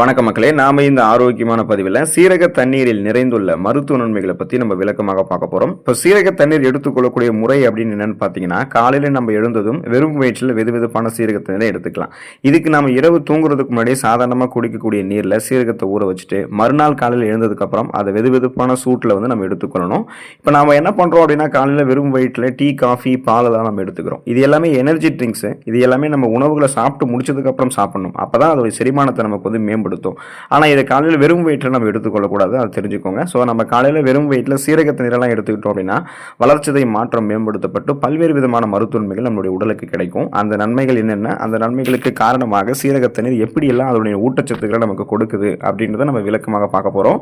வணக்கம் மக்களே, நாம இந்த ஆரோக்கியமான பதிவில் சீரக தண்ணீரில் நிறைந்துள்ள மருத்துவ நன்மைகளை பற்றி நம்ம விளக்கமாக பார்க்க போகிறோம். இப்போ சீரக தண்ணீர் எடுத்துக்கொள்ளக்கூடிய முறை அப்படின்னு என்னன்னு பார்த்தீங்கன்னா, காலையில் நம்ம எழுந்ததும் வெறும் வயிற்றில் வெதுவெதுப்பான சீரக தண்ணீரை எடுத்துக்கலாம். இதுக்கு நம்ம இரவு தூங்குறதுக்கு முன்னாடி சாதாரணமாக குடிக்கக்கூடிய நீரில் சீரகத்தை ஊற வச்சுட்டு மறுநாள் காலையில் எழுந்ததுக்கப்புறம் அதை வெதுவெதுப்பான சூட்டில் நம்ம எடுத்துக்கொள்ளணும். இப்போ நாம் என்ன பண்ணுறோம் அப்படின்னா, காலையில் வெறும் வயிற்றில் டீ, காஃபி, பாலெல்லாம் நம்ம எடுத்துக்கிறோம். இது எல்லாமே எனர்ஜி ட்ரிங்க்ஸு. இது எல்லாமே நம்ம உணவுகளை சாப்பிட்டு முடிச்சதுக்கப்புறம் சாப்பிடணும். அப்போ தான் அதோட செரிமானத்தை நமக்கு மேம்படுத்தும். ஆனால் இதை காலையில் வெறும் வயிற்றில் நம்ம எடுத்துக்கொள்ளக்கூடாது, அதை தெரிஞ்சுக்கோங்க. ஸோ நம்ம காலையில் வெறும் வயிற்றில் சீரக தண்ணீரெல்லாம் எடுத்துக்கிட்டோம் அப்படின்னா வளர்ச்சிதை மாற்றம் மேம்படுத்தப்பட்டு பல்வேறு விதமான மருத்துவ நன்மைகள் நம்மளுடைய உடலுக்கு கிடைக்கும். அந்த நன்மைகள் என்னென்ன, அந்த நன்மைகளுக்கு காரணமாக சீரக தண்ணீர் எப்படியெல்லாம் அதனுடைய ஊட்டச்சத்துக்களை நமக்கு கொடுக்குது அப்படின்றத நம்ம விளக்கமாக பார்க்க போகிறோம்.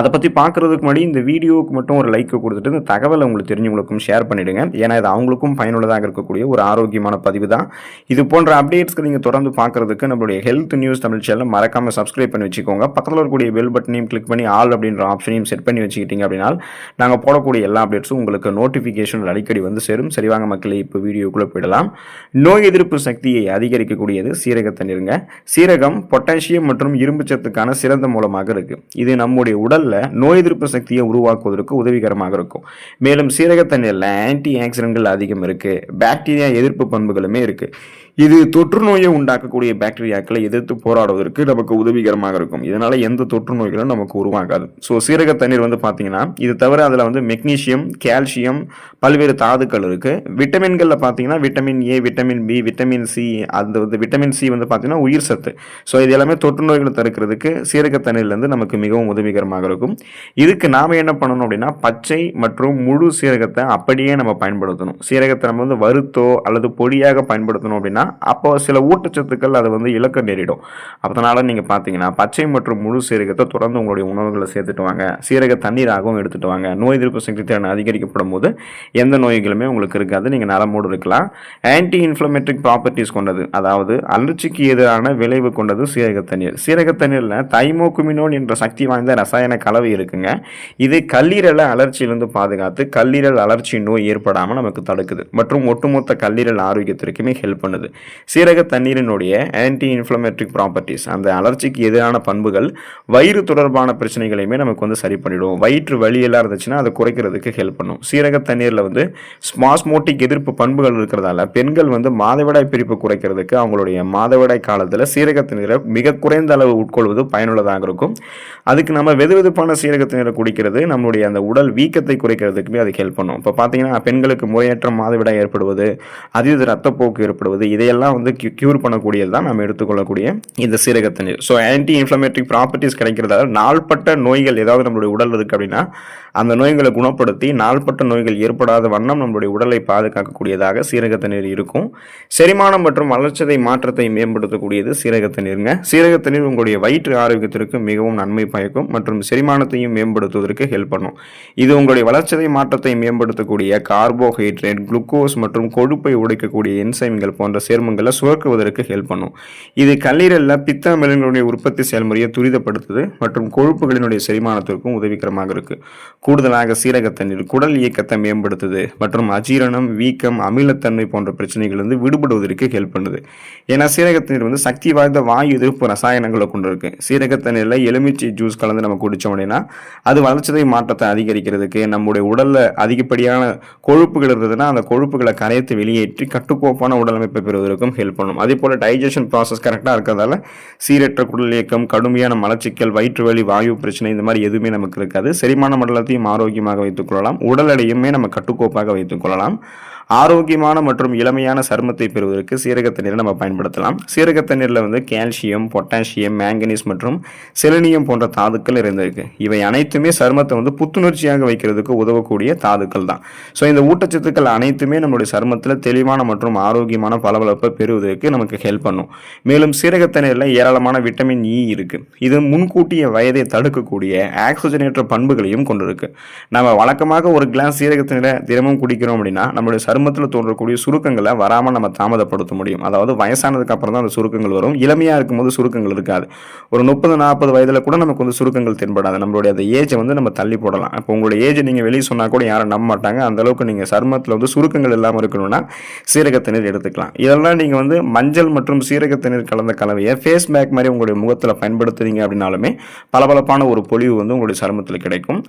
அதை பற்றி பார்க்குறதுக்கு முன்னாடி இந்த வீடியோவுக்கு மட்டும் ஒரு லைக் கொடுத்துட்டு இந்த தகவலை உங்களுக்கு தெரிஞ்சவங்களுக்கும் ஷேர் பண்ணிவிடுங்க. ஏன்னா இது அவங்களுக்கும் பயனுள்ளதாக இருக்கக்கூடிய ஒரு ஆரோக்கியமான பதிவு தான். இது போன்ற அப்டேட்ஸ்க்கு நீங்கள் தொடர்ந்து பார்க்குறதுக்கு நம்மளுடைய ஹெல்த் நியூஸ் தமிழ் சேனல் மறக்காமல் சப்ஸ்கிரைப் பண்ணி வச்சுக்கோங்க. பக்கத்தில் இருக்கக்கூடிய பெல் பட்டனையும் கிளிக் பண்ணி ஆல் அப்படின்ற ஆப்ஷனையும் செட் பண்ணி வச்சுக்கிட்டீங்க அப்படின்னா நாங்கள் போடக்கூடிய எல்லா அப்டேட்ஸும் உங்களுக்கு நோட்டிஃபிகேஷன் அடிக்கடி சேரும். சரிவாங்க மக்களே, இப்போ வீடியோக்குள்ளே போயிடலாம். நோய் எதிர்ப்பு சக்தியை அதிகரிக்கக்கூடியது சீரக தண்ணீருங்க. சீரகம் பொட்டாசியம் மற்றும் இரும்பு சத்துக்கான சிறந்த மூலமாக இருக்கு. இது நம்முடைய உடல்ல நோய் எதிர்ப்பு சக்தியை உருவாக்குவதற்கு உதவிகரமாக இருக்கும். மேலும் சீரக தண்ணீர்ல ஆன்டி ஆக்சிடென்ட்கள் அதிகம் இருக்கு. பாக்டீரியா எதிர்ப்பு பண்புகளுமே இருக்கு. இது தொற்று நோயை உண்டாக்கக்கூடிய பாக்டீரியாக்களை எதிர்த்து போராடுவதற்கு நமக்கு உதவிகரமாக இருக்கும். இதனால எந்த தொற்று நோய்களும் நமக்கு உருவாகாது. ஸோ சீரக தண்ணீர் பார்த்தீங்கன்னா இது தவிர அதில் மெக்னீசியம், கால்சியம், பல்வேறு தாதுக்கள் இருக்கு. விட்டமின்களில் பார்த்தீங்கன்னா vitamin A, vitamin B, vitamin C. அந்த விட்டமின் சி பார்த்தீங்கன்னா உயிர் சத்து. ஸோ இது எல்லாமே தொற்று நோய்களை தடுக்கிறதுக்கு சீரக தண்ணீர்லேருந்து நமக்கு மிகவும் உதவிகரமாக இருக்கும். இதுக்கு நாம் என்ன பண்ணணும் அப்படின்னா, பச்சை மற்றும் முழு சீரகத்தை அப்படியே நம்ம பயன்படுத்தணும். சீரகத்தை நம்ம வறுத்தோ அல்லது பொடியாக பயன்படுத்தணும் அப்படின்னா அப்போ சில ஊட்டச்சத்துக்கள் அதை இழக்க நேரிடும். அதனால நீங்க பாத்தீங்கன்னா பச்சை மற்றும் முழு சீரகத்தை தொடர்ந்து உங்களுடைய உணவுகளை சேர்த்துட்டு வாங்க. சீரக தண்ணீராகவும் எடுத்துட்டு வாங்க. நோய் எதிர்ப்பு சக்தி திறன் அதிகரிக்கப்படும் போது எந்த நோய்களுமே உங்களுக்கு இருக்காது. நீங்க நலமோடு இருக்கலாம். ஆன்டி இன்ஃப்ளமேட்டரி ப்ராப்பர்ட்டிஸ் கொண்டது, அதாவது அலர்ச்சிக்கு எதிரான விளைவு கொண்டது சீரக தண்ணீர். சீரக தண்ணீர்ல தைமோகுமினோன் என்ற சக்தி வாய்ந்த ரசாயன கலவை இருக்குங்க. இது கல்லீரலை அலர்ச்சியிலிருந்து பாதுகாத்து கல்லீரல் அலர்ச்சி நோய் ஏற்படாமல் நமக்கு தடுக்குது மற்றும் ஒட்டுமொத்த கல்லீரல் ஆரோக்கியத்திற்குமே ஹெல்ப் பண்ணுது. சீரக தண்ணீரினுடைய ஆன்டி இன்ஃப்ளமேட்டரி ப்ராப்பர்ட்டிஸ், அந்த அலர்ச்சிக்கு எதிரான பண்புகள் வயிறு தொடர்பான பிரச்சனைகளையுமே நமக்கு சரி பண்ணிடும். வயிற்று வலி எல்லாம் இருந்துச்சுன்னா அதை குறைக்கிறதுக்கு ஹெல்ப் பண்ணும். சீரக தண்ணீரில் ஸ்மாஸ்மோட்டிக் எதிர்ப்பு பண்புகள் இருக்கிறதால பெண்கள் மாதவிடாய் பிரிப்பு குறைக்கிறதுக்கு அவங்களுடைய மாதவிடாய் காலத்தில் சீரக தண்ணீரை மிக குறைந்த அளவு உட்கொள்வது பயனுள்ளதாக இருக்கும். அதுக்கு நம்ம வெதுவெதுப்பான சீரக தண்ணீரை குடிக்கிறது நம்மளுடைய அந்த உடல் வீக்கத்தை குறைக்கிறதுக்குமே அது ஹெல்ப் பண்ணும். இப்போ பார்த்தீங்கன்னா பெண்களுக்கு முறையற்ற மாதவிடாய் ஏற்படுவது, அதீத ரத்தப்போக்கு ஏற்படுவது, இதையெல்லாம் கியூர் பண்ணக்கூடியது தான் நம்ம எடுத்துக்கொள்ளக்கூடிய இந்த சீரக தண்ணீர். ஸோ ஆன்டி இன்ஃப்ளமேட்டரி ப்ராப்பர்ட்டிஸ் கிடைக்கிறதால நாள்பட்ட நோய்கள் ஏதாவது நம்மளுடைய உடல் இருக்கு அப்படின்னா அந்த நோய்களை குணப்படுத்தி நாள்பட்ட நோய்கள் ஏற்படாத வண்ணம் நம்மளுடைய உடலை பாதுகாக்கக்கூடியதாக சீரக தண்ணீர் இருக்கும். செரிமானம் மற்றும் வளர்ச்சிதை மாற்றத்தை மேம்படுத்தக்கூடியது சீரக தண்ணீருங்க. சீரக தண்ணீர் உங்களுடைய வயிற்று ஆரோக்கியத்திற்கு மிகவும் நன்மை பயக்கும் மற்றும் செரிமானத்தையும் மேம்படுத்துவதற்கு ஹெல்ப் பண்ணும். இது உங்களுடைய வளர்ச்சிதை மாற்றத்தை மேம்படுத்தக்கூடிய கார்போஹைட்ரேட், குளுக்கோஸ் மற்றும் கொழுப்பை உடைக்கக்கூடிய என்சைம்கள் போன்ற சேர்மங்களை சுரக்குவதற்கு ஹெல்ப் பண்ணும். இது கல்லீரலில் பித்த அமிலங்களுடைய உற்பத்தி செயல்முறையை துரிதப்படுத்துது மற்றும் கொழுப்புகளினுடைய செரிமானத்திற்கும் உதவிகரமாக இருக்கு. கூடுதலாக சீரக தண்ணீர் குடல் இயக்கத்தை மேம்படுத்துது மற்றும் அஜீரணம், வீக்கம், அமிலத்தன்மை போன்ற பிரச்சனைகளிலிருந்து விடுபடுவதற்கு ஹெல்ப் பண்ணுது. ஏன்னா சீரக தண்ணீர் சக்தி வாய்ந்த வாயு எதிர்ப்பு ரசாயனங்களை கொண்டு இருக்கு. சீரக தண்ணீரில் எலுமிச்சை ஜூஸ் கலந்து நம்ம குடிச்சோம் அப்படின்னா அது வளர்ச்சிதை மாற்றத்தை அதிகரிக்கிறதுக்கு, நம்முடைய உடல்ல அதிகப்படியான கொழுப்புகள் இருந்ததுன்னா அந்த கொழுப்புகளை கரைத்து வெளியேற்றி கட்டுக்கோப்பான உடலமைப்பை பெறுவதற்கும் ஹெல்ப் பண்ணும். அதே போல டைஜஷன் ப்ராசஸ் கரெக்டாக இருக்கிறதால சீரற்ற குடல் இயக்கம், கடுமையான மலச்சிக்கல், வயிற்று வலி, வாயு பிரச்சனை இந்த மாதிரி எதுவுமே நமக்கு இருக்காது. செரிமான மண்டலத்தையும் ஆரோக்கியமாக வைத்துக் கொள்ளலாம். உடல் எடையுமே நம்ம கட்டுக்கோப்பாக வைத்துக் கொள்ளலாம். ஆரோக்கியமான மற்றும் இளமையான சருமத்தை பெறுவதற்கு சீரக தண்ணீரை நம்ம பயன்படுத்தலாம். சீரக தண்ணீரில் கால்சியம், பொட்டாசியம், மேங்கனீஸ் மற்றும் செலினியம் போன்ற தாதுக்கள் இருந்திருக்கு. இவை அனைத்துமே சருமத்தை புத்துணர்ச்சியாக வைக்கிறதுக்கு உதவக்கூடிய தாதுக்கள் தான். ஸோ இந்த ஊட்டச்சத்துக்கள் அனைத்துமே நம்மளுடைய சருமத்தில் தெளிவான மற்றும் ஆரோக்கியமான பளபளப்பை பெறுவதற்கு நமக்கு ஹெல்ப் பண்ணும். மேலும் சீரக தண்ணீரில் ஏராளமான விட்டமின் இ இருக்கு. இது முன்கூட்டிய வயதை தடுக்கக்கூடிய ஆக்சிஜனேற்ற பண்புகளையும் கொண்டிருக்கு. நம்ம வழக்கமாக ஒரு கிளாஸ் சீரக தண்ணீரை தினமும் குடிக்கிறோம் அப்படின்னா நம்மளுடைய சருமத்தில் தோன்றக்கூடிய சுருக்கங்களை வராமல் நம்ம தாமதப்படுத்த முடியும். அதாவது வயசானதுக்கு அப்புறம் தான் அந்த சுருக்கங்கள் வரும். இளமையாக இருக்கும்போது சுருக்கங்கள் இருக்காது. ஒரு 30-40 வயதில் கூட நமக்கு வந்து சுருக்கங்கள் தென்படாது. நம்மளுடைய அந்த ஏஜை வந்து நம்ம தள்ளி போடலாம். இப்போ உங்களுடைய ஏஜ் நீங்கள் வெளியே சொன்னால் கூட யாரும் நம்ப மாட்டாங்க. அந்த அளவுக்கு நீங்கள் சருமத்தில் வந்து சுருக்கங்கள் இல்லாமல் இருக்கணும்னா சீரக தண்ணீர் எடுத்துக்கலாம். இதெல்லாம் நீங்கள் வந்து மஞ்சள் மற்றும் சீரக தண்ணீர் கலந்த கலவையை ஃபேஸ் பேக் மாதிரி உங்களுடைய முகத்தில் பயன்படுத்துறீங்க அப்படின்னாலுமே பளபளப்பான ஒரு பொலிவு வந்து உங்களுடைய சருமத்தில் கிடைக்கும்.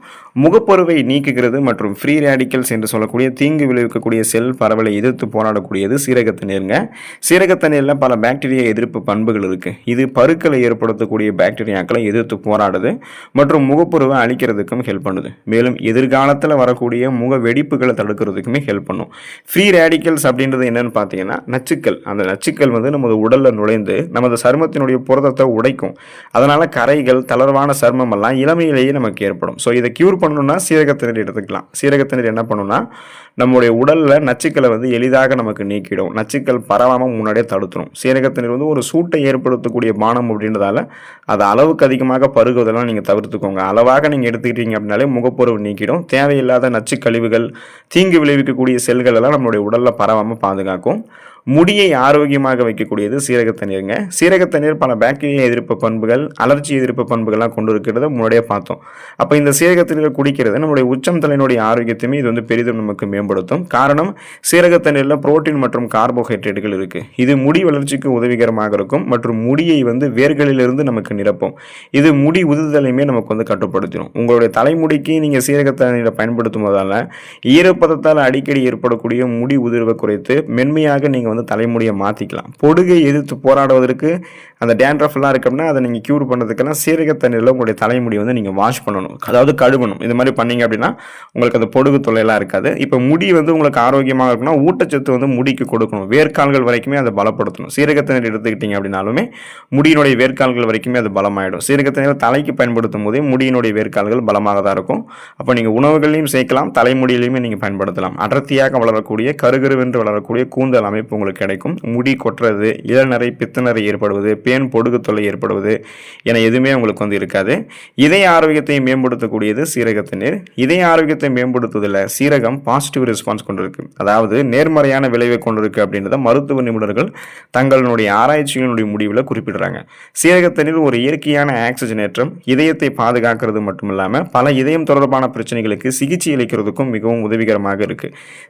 முகப்பருவை நீக்குகிறது மற்றும் ஃப்ரீ ரேடிக்கல்ஸ் என்று சொல்லக்கூடிய தீங்கு விளைவிக்கக்கூடிய செல் பரவலை எதிர்த்து போராடக்கூடியது சீரக தண்ணீருங்க. சீரக தண்ணீரில் பல பாக்டீரியா எதிர்ப்பு பண்புகள் இருக்கு. இது பருக்களை ஏற்படுத்தக்கூடிய பாக்டீரியாக்களை எதிர்த்து போராடுது மற்றும் முகப்பருவை அழிக்கிறதுக்கும் ஹெல்ப் பண்ணுது. மேலும் எதிர்காலத்தில் வரக்கூடிய முக வெடிப்புகளை தடுக்கிறதுக்குமே ஹெல்ப் பண்ணும். ஃப்ரீ ரேடிக்கல்ஸ் அப்படின்றது என்னன்னு பார்த்தீங்கன்னா நச்சுக்கள். அந்த நச்சுக்கள் வந்து நமது உடல்ல நுழைந்து நமது சருமத்தினுடைய புரதத்தை உடைக்கும். அதனால கரைகள், தளர்வான சருமம் எல்லாம் இளமையிலேயே நமக்கு ஏற்படும். ஸோ இதை கியூர் பண்ணணும்னா சீரக தண்ணீர் எடுத்துக்கலாம். சீரக தண்ணீர் என்ன பண்ணுன்னா நம்முடைய உடலில் நச்சுக்களை வந்து எளிதாக நமக்கு நீக்கிடும். நச்சுக்கள் பரவாமல் முன்னாடியே தடுத்துடும். சீரக தண்ணீர் வந்து ஒரு சூட்டை ஏற்படுத்தக்கூடிய பானம் அப்படின்றதால அது அளவுக்கு அதிகமாக பருகுவதெல்லாம் நீங்கள் தவிர்த்துக்கோங்க. அளவாக நீங்கள் எடுத்துக்கிட்டீங்க அப்படின்னாலே முகப்பொருள் நீக்கிடும். தேவையில்லாத நச்சு கழிவுகள், தீங்கு விளைவிக்கக்கூடிய செல்கள் எல்லாம் நம்மளுடைய உடலில் பரவாமல் பாதுகாக்கும். முடியை ஆரோக்கியமாக வைக்கக்கூடியது சீரக தண்ணீருங்க. சீரக தண்ணீர் பல பாக்டீரியா எதிர்ப்பு பண்புகள், அலர்ஜி எதிர்ப்பு பண்புகள்லாம் கொண்டு இருக்கிறத முன்னாடியே பார்த்தோம். அப்போ இந்த சீரக தண்ணீர் குடிக்கிறது நம்மளுடைய உச்சம் தலையினுடைய ஆரோக்கியத்தையுமே இது வந்து பெரிதும் நமக்கு மேம்படுத்தும். காரணம் சீரக தண்ணீரில் புரோட்டீன் மற்றும் கார்போஹைட்ரேட்டுகள் இருக்கு. இது முடி வளர்ச்சிக்கு உதவிகரமாக இருக்கும் மற்றும் முடியை வந்து வேர்களிலிருந்து நமக்கு நிரப்பும். இது முடி உதுதலையுமே நமக்கு வந்து கட்டுப்படுத்திடும். உங்களுடைய தலைமுடிக்கு நீங்கள் சீரக தண்ணீரை பயன்படுத்தும் போதால ஈரப்பதத்தால் அடிக்கடி ஏற்படக்கூடிய முடி உதிர்வை குறைத்து மென்மையாக நீங்கள் வந்து தலைமுடியை மாற்றிக்கலாம். பொடுகை எதிர்த்து போராடுவதற்கு அந்த டேண்ட்ரஃப்லாம் இருக்குன்னா அதை நீங்கள் கியூர் பண்ணுறதுக்கெல்லாம் சீரக தண்ணீரில் உங்களுடைய தலைமுடி வந்து நீங்கள் வாஷ் பண்ணணும், அதாவது கழுவணும். இது மாதிரி பண்ணீங்க அப்படின்னா உங்களுக்கு அந்த பொடுகு தொல்லையெல்லாம் இருக்காது. இப்போ முடி வந்து உங்களுக்கு ஆரோக்கியமாக இருக்குன்னா ஊட்டச்சத்து வந்து முடிக்கு கொடுக்கணும். வேர்க்கால்கள் வரைக்குமே அதை பலப்படுத்தணும். சீரக தண்ணீர் எடுத்துக்கிட்டீங்க அப்படின்னாலுமே முடியினுடைய வேர்க்கால்கள் வரைக்குமே அது பலமாயிடும். சீரக தண்ணீர் தலைக்கு பயன்படுத்தும் போதே முடியினுடைய வேர்க்கால்கள் பலமாக தான் இருக்கும். அப்போ நீங்கள் உணவுகளையும் சேர்க்கலாம், தலைமுடியிலையுமே நீங்கள் பயன்படுத்தலாம். அடர்த்தியாக வளரக்கூடிய கருகருவென்று வளரக்கூடிய கூந்தல் அமைப்பு உங்களுக்கு கிடைக்கும். முடி கொட்டுறது, இளநரை, பித்தநரை ஏற்படுவது, பேன் பொடுகு தொல்லை ஏற்படுவது என எதுவுமே உங்களுக்கு வந்து இருக்காது. இதய ஆரோக்கியத்தை மேம்படுத்தக்கூடியது சீரக தண்ணீர். இதய ஆரோக்கியத்தை மேம்படுத்துவதில் சீரகம் பாசிட்டிவ் ரெஸ்பான்ஸ் கொண்டிருக்கு, அதாவது நேர்மறையான விளைவை கொண்டிருக்கு அப்படின்றத மருத்துவ நிபுணர்கள் தங்களுடைய ஆராய்ச்சிகளுடைய முடிவில் குறிப்பிடுறாங்க. சீரக தண்ணீர் ஒரு இயற்கையான ஆக்சிஜனேற்றம், இதயத்தை பாதுகாக்கிறது மட்டும் இல்லாமல் பல இதயம் தொடர்பான பிரச்சனைகளுக்கு சிகிச்சை அளிக்கிறதுக்கும் மிகவும் உதவிகரமாக இருக்கு.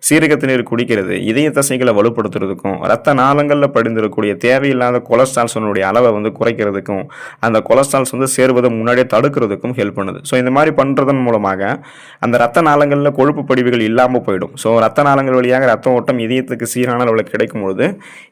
சீரக தண்ணீர் குடிக்கிறது இதய தசைகளை வலுப்படுத்துறதுக்கும், ரத்த நாளங்களில் படிந்திருக்கக்கூடிய தேவையில்லாத கொலஸ்ட்ரால்ஸனுடைய அளவை வந்து குறைக்கிறதுக்கும், அந்த கொலஸ்ட்ரால்ஸ் வந்து சேர்வதை முன்னாடியே தடுக்கிறதுக்கும் ஹெல்ப் பண்ணுது. ஸோ இந்த மாதிரி பண்ணுறதன் மூலமாக அந்த ரத்த நாளங்களில் கொழுப்பு படிவுகள் இல்லாமல் போயிடும். ஸோ ரத்த நாளங்கள் வழியாக ரத்த ஓட்டம் இதயத்துக்கு சீரான அளவில் கிடைக்கும் பொழுது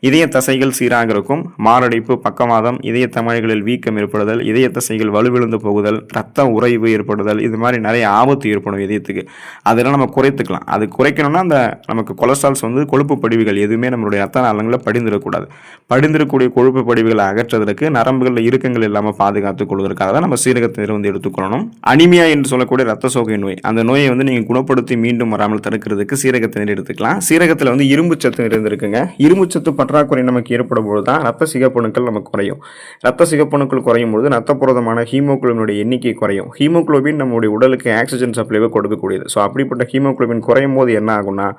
இதய தசைகள் சீராக இருக்கும். மாரடைப்பு, பக்கவாதம், இதய தமனிகளில் வீக்கம் ஏற்படுதல், இதய தசைகள் வலுவிழந்து போகுதல், ரத்த உறைவு ஏற்படுதல், இது மாதிரி நிறைய ஆபத்து ஏற்படும் இதயத்துக்கு. அதெல்லாம் நம்ம குறைத்துக்கலாம். அது குறைக்கணும்னா அந்த நமக்கு கொலஸ்ட்ரால்ஸ் வந்து கொழுப்பு படிவுகள் எதுவுமே நம்மளுடைய ரத்த நாளங்களில் படிந்திடக்கூடாது. படிந்திருக்கக்கூடிய கொழுப்பு படிவுகளை அகற்றுவதற்கு, நரம்புகளில் இறுக்கங்கள் இல்லாமல் பாதுகாத்துக் கொள்வதற்காக தான் நம்ம சீரக தண்ணீர் வந்து எடுத்துக்கொள்ளணும். அனிமியா என்று சொல்லக்கூடிய ரத்த சோகை நோய், அந்த நோயை வந்து நீங்கள் குணப்படுத்தி மீண்டும் வராமல் தடுக்கிறதுக்கு சீரக தண்ணீர் எடுத்துக்கலாம். சீரகத்தில் வந்து இரும்பு சத்து நிறைந்திருக்குங்க. இரும்பு சத்து பற்றாக்குறை நமக்கு ஏற்படும் போது தான் ரத்த சிகப்பணுக்கள் நமக்கு குறையும். ரத்த சிகப்பணுக்கள் குறையும் பொழுது ரத்த புரதமான ஹீமோகுளோபினுடைய எண்ணிக்கை குறையும். ஹீமோகுளோபின் நம்முடைய உடலுக்கு ஆக்சிஜன் சப்ளைவை கொடுக்கக்கூடியது. ஸோ அப்படிப்பட்ட ஹீமோகுளோபின் குறையும் போது என்ன ஆகும்னா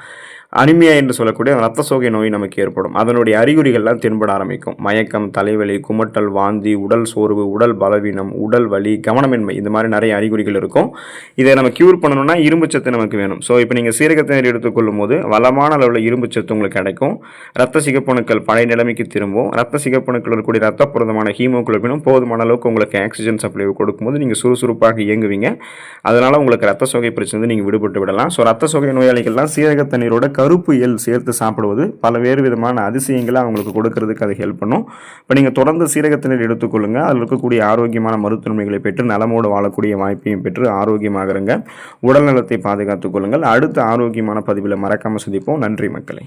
அனிமியா என்று சொல்லக்கூடிய ரத்த சோகை நோய் நமக்கு ஏற்படும். அதனுடைய அறிகுறிகள்லாம் தென்பட ஆரம்பிக்கும். மயக்கம், தலைவலி, குமட்டல், வாந்தி, உடல் சோர்வு, உடல் பலவீனம், உடல் வலி, கவனமின்மை, இந்த மாதிரி நிறைய அறிகுறிகள் இருக்கும். இதை நம்ம கியூர் பண்ணணும்னா இரும்பு சத்து நமக்கு வேணும். ஸோ இப்போ நீங்கள் சீரக தண்ணீர் எடுத்துக்கொள்ளும் போது வளமான அளவில் இரும்பு சத்து உங்களுக்கு கிடைக்கும். ரத்த சிகப்பணுக்கள் பழைய நிலைமைக்கு திரும்பும். ரத்த சிகப்பணுக்கள் இருக்கக்கூடிய ரத்த புரதமான ஹீமோகுளோபினும் போதுமான அளவுக்கு உங்களுக்கு ஆக்சிஜன் சப்ளை கொடுக்கும்போது நீங்கள் சுறுசுறுப்பாக இயங்குவீங்க. அதனால் உங்களுக்கு ரத்த சோகை பிரச்சனை நீங்கள் விடுபட்டு விடலாம். ஸோ ரத்த சோகை நோயாளிகள்லாம் சீரக தண்ணீரோட கருப்பு எள் சேர்த்து சாப்பிடுவது பல வேறு விதமான அதிசயங்களை அவங்களுக்கு கொடுக்கறதுக்கு அது ஹெல்ப் பண்ணும். இப்போ நீங்கள் தொடர்ந்து சீரக தண்ணீர் எடுத்துக்கொள்ளுங்க. அதில் இருக்கக்கூடிய ஆரோக்கியமான மருத்துவமைகளை பெற்று நலமோடு வாழக்கூடிய வாய்ப்பையும் பெற்று ஆரோக்கியமாக இருங்க. உடல் நலத்தை பாதுகாத்துக் கொள்ளுங்கள். அடுத்த ஆரோக்கியமான பதிவில் மறக்காமல் சந்திப்போம். நன்றி மக்களே.